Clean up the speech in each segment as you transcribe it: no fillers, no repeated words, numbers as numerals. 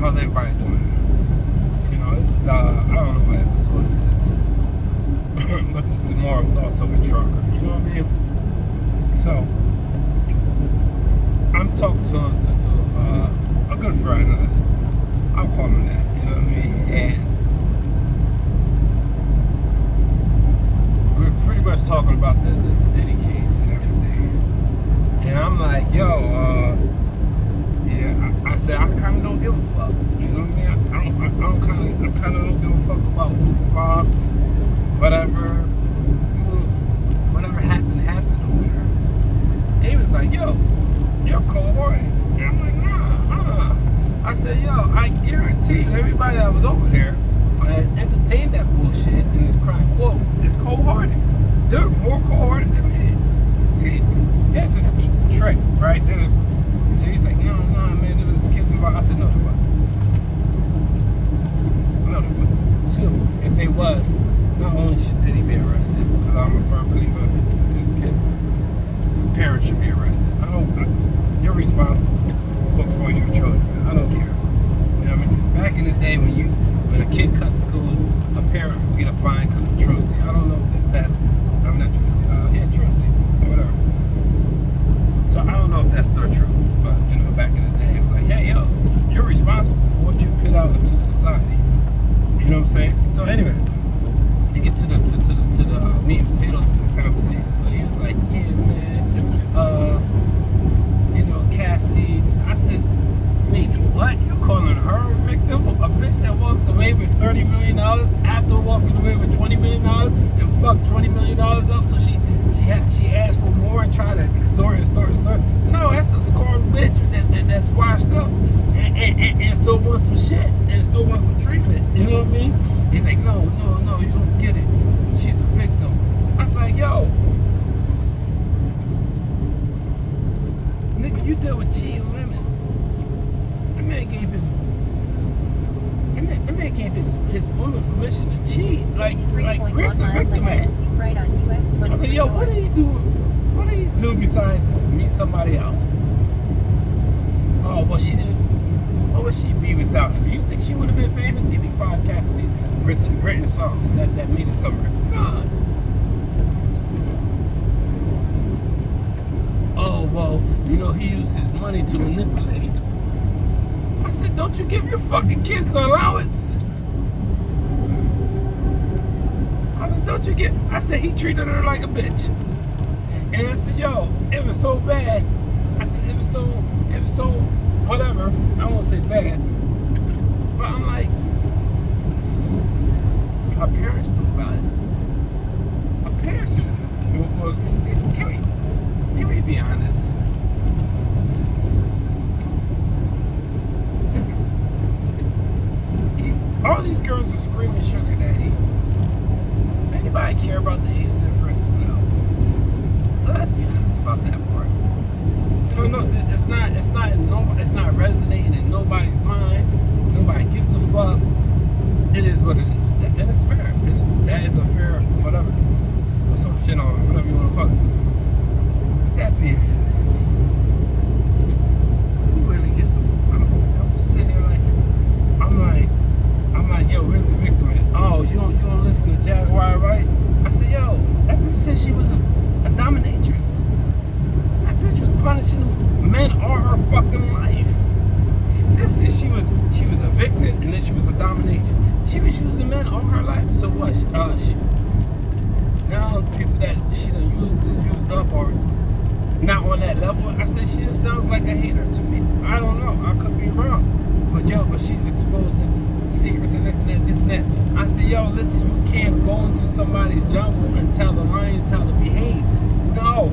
How's everybody doing? You know, this is, I don't know what episode it is, but this is more of Thoughts of a Trucker, you know what I mean? So, I'm talking to a good friend of us. I'll call him that, you know what I mean? And we're pretty much talking about the Diddy case and everything. And I'm like, yo, yeah, I said I kind of don't give a fuck. You know what I mean? I kind of don't give a fuck about who's involved. Whatever happened over there. And he was like, yo, you're cold-hearted. And I'm like, nah. I said, yo, I guarantee you, everybody that was over there entertained that bullshit and is crying. Whoa, it's cold-hearted. They're more cold-hearted than me. See, there's this trick, right? So he's like, no, man, there was kids involved. I said, no, there wasn't. No, there wasn't. Two, if they was, not only did he be arrested, because I'm a firm believer if there's kids, parents should be arrested. You're responsible for your children. I don't care. You know what I mean? Back in the day when a kid cut school, a parent would get a fine because of truancy. I don't know if it's that. I'm not truancy. Truancy or whatever. So I don't know if that's still true, but you know, back in the day, it was like, hey, yo, you're responsible for what you put out into society. You know what I'm saying? So anyway, you get to the meat and potatoes of this conversation. So he was like, yeah, man, you know, Cassidy. I said, wait, what? You calling her a victim? A bitch that walked away with $30 million after walking away with $20 million and fucked $20 million up, so she asked for more and tried to extort. No, that's a scorned bitch that's washed up and still wants some shit and still wants some treatment. You know what I mean? He's like, no, you don't get it. She's a victim. I was like, yo, nigga, you deal with cheating women. The man gave his woman permission to cheat. Like where's the victim at? I said, yo, what do you do? What do you do besides meet somebody else? Oh, well, she didn't. What would she be without him? Do you think she would have been famous? Give me 5 Cassidy written songs that made it somewhere. Nah. Oh, well, you know, he used his money to manipulate. I said, don't you give your fucking kids an allowance? I said, he treated her like a bitch. And I said, yo, it was so bad. I said, it was so, whatever. I won't say bad. But I'm like, her parents knew about it. Her parents, well, can we be honest? All these girls are screaming sugar daddy. Anybody care about the age difference? No. So let's be honest about that part. You know, no, it's not resonating in nobody's mind. Nobody gives a fuck. It is what it is, and it's fair. That is a fair whatever. Or some shit on whatever you want to call it. With that being said, who really gives a fuck? I'm just sitting there like, I'm like, yo, where's the victim at? Oh, you don't listen to Jaguar, right? I said, yo, that bitch said she was a dominatrix. That bitch was punishing men all her fucking life. This is she was a vixen and then she was a domination. She was using men all her life. So what? She now people that she done used up or not on that level. I said she just sounds like a hater to me. I don't know. I could be wrong. But she's exposing secrets and this and that. I said, yo, listen, you can't go into somebody's jungle and tell the lions how to behave. No,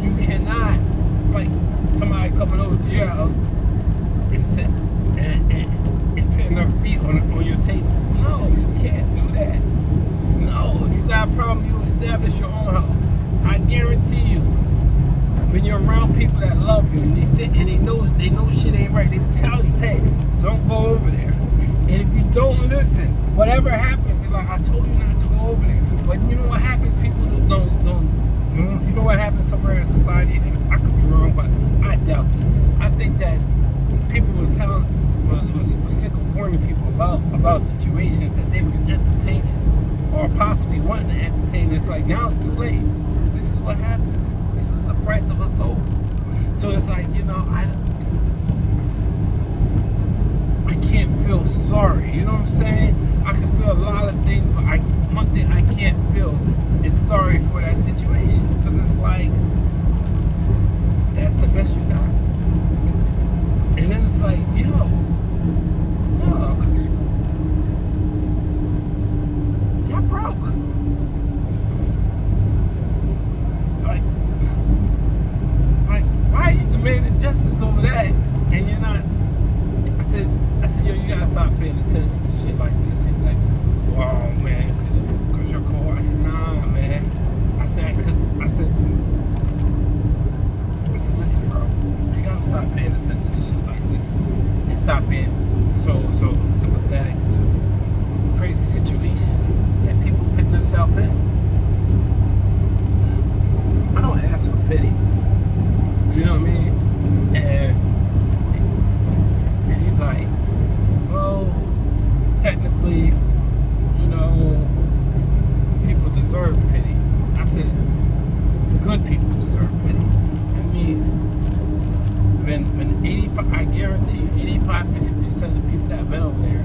you cannot. It's like somebody coming over to your house and sit and putting their feet on your table. No, you can't do that. No, if you got a problem, you establish your own house. I guarantee you, when you're around people that love you and they sit and they know shit ain't right, they tell you, hey, don't go over there. And if you don't listen, whatever happens, it's like, I told you not to go over there. But you know what happens? People don't you know what happens somewhere in society? And I could be wrong, but I doubt this. I think that people was about situations that they was entertaining or possibly wanting to entertain. It's like, now it's too late. This is what happens. This is the price of a soul. So it's like, I can't feel sorry. You know what I'm saying? I can feel a lot of things, but one thing I can't feel is sorry for that situation. Because it's like, that's the best you got. And then it's like, yo, dog, y'all broke. Like, why are you demanding justice over that? And you're not. I said, yo, you gotta stop paying attention to shit like this. He's like, wow, man, cause you're cool. I said, nah, man. I said, listen, bro, you gotta stop paying attention to shit like this and stop being so sympathetic to crazy situations that people put themselves in. I don't ask for pity. You know what I mean? And he's like, well, technically, people deserve pity. I said, good people deserve pity. That means when 85, I guarantee you, 85% of the people that have been over there,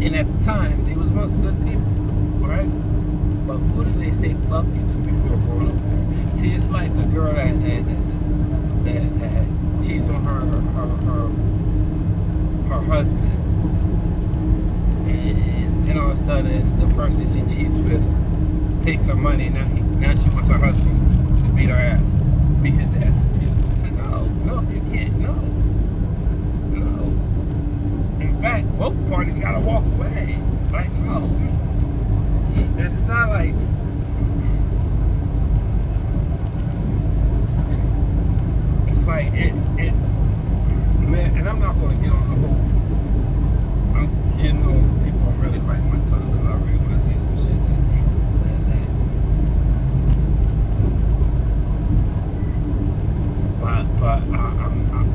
and at the time, they was once good people, right? But who did they say fuck you to before going over there? See, it's like the girl that cheats on her husband, and then all of a sudden the person she cheats with takes her money, and now she wants her husband to beat his ass. Excuse me. I said, no, you can't. No. In fact, both parties gotta walk away. Like, no. It's not like. It's like it, man. And I'm not gonna get on the whole. People are really biting my tongue because I really want to say some shit that. But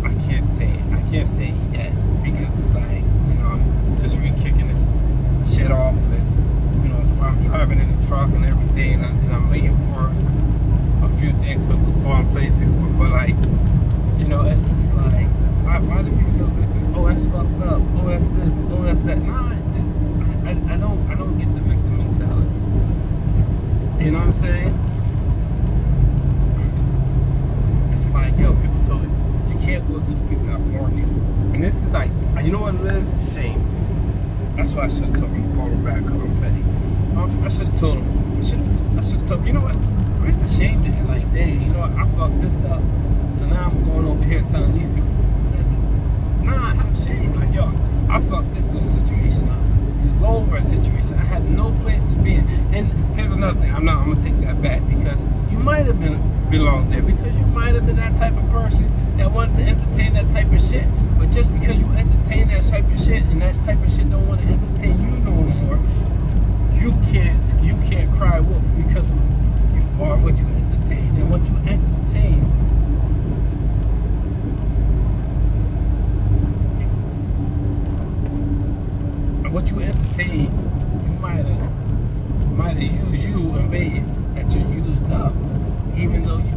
I can't say it yet because it's like, I'm just re-kicking this shit off, and I'm driving in the truck and everything, and I'm waiting for a few things to fall in place before. But like, it's just like, why do we feel victim? Oh, that's fucked up. Oh, that's this. Oh, that's that. Nah, I don't get the victim mentality. You know what I'm saying? It's like, yo, people told you can't go to the people that warn you. And this is like, you know what it is? Shame. That's why I should have told him to call him back because I'm petty. I should have told him. I should have told him, you know what? Where's the shame in it? Like, dang, you know what? I fucked this up. So now I'm going over here telling these people. Nah, I have shame. Like, yo, I fucked this good situation up. To go over a situation I had no place to be in. And here's another thing. I'm gonna take that back because you might have belonged there because you might have been that type of person that wanted to entertain that type of shit. But just because you entertain that type of shit and that type of shit don't want to entertain you no more, you can't cry wolf because you are what you entertain. And what you entertain you might have used you in ways that you're used up, even though you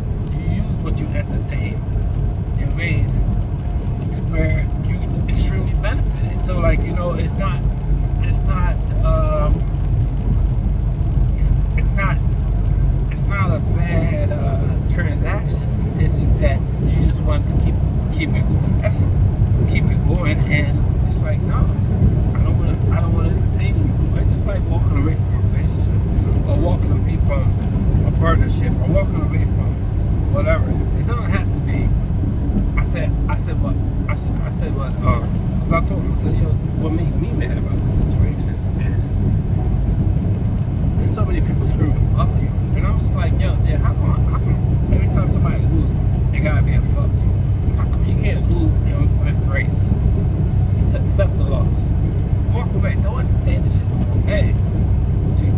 use what you entertain in ways where you extremely benefited. So like, it's not a bad transaction. It's just that you just want to keep it going, and it's like, no, I don't want to entertain you. It's just like walking away from a relationship, or walking away from a partnership, or walking away from whatever. It doesn't have to be. I said what? Because I told him, I said, yo, what made me mad about the situation is so many people screaming fuck you, and I'm just like, yo, dude, how come every time somebody loses, they gotta be a fuck you? How come you can't lose with grace? You accept the loss. Walk away. Don't entertain this shit. Hey, you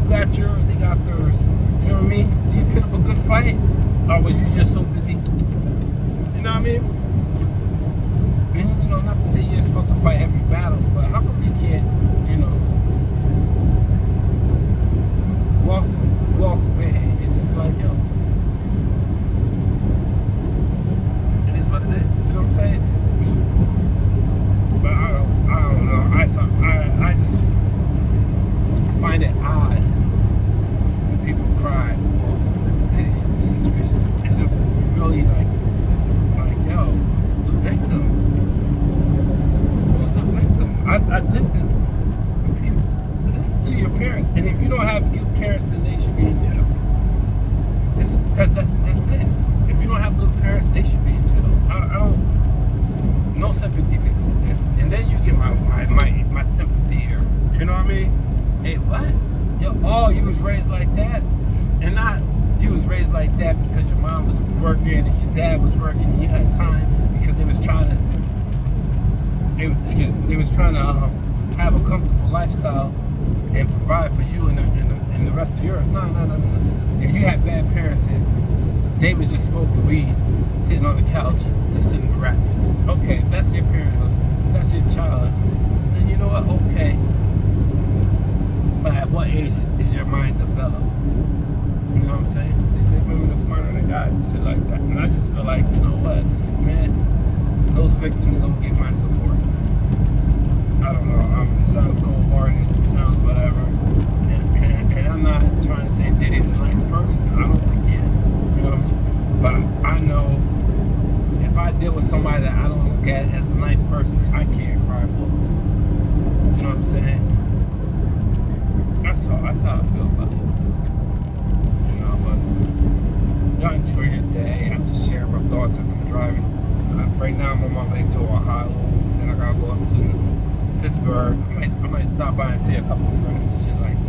got yours, they got theirs. You know what I mean? Did you put up a good fight? Or was you just so busy? You know what I mean? And, not to say you're supposed to fight every battle, but how come you can't, was trying to have a comfortable lifestyle and provide for you and the rest of yours. No. If you had bad parents, if they was just smoking weed, sitting on the couch, listening to rap music, okay, if that's your parenthood, if that's your childhood, then you know what, okay. But at what age is your mind developed? You know what I'm saying? They say women are smarter than guys and shit like that. And I just feel like, you know what, man, those victims don't get my support. I don't know. It sounds cold-hearted. It sounds whatever. And I'm not trying to say Diddy's a nice person. I don't think he is. You know what I mean? But I know if I deal with somebody that I don't look at as a nice person, I can't cry wolf. You know what I'm saying? That's how I feel about it. You know, but y'all enjoy your day. I'm just sharing my thoughts as I'm driving. Right now I'm on my way to Ohio. Then I gotta go up to Pittsburgh. I might stop by and see a couple of friends and shit like that.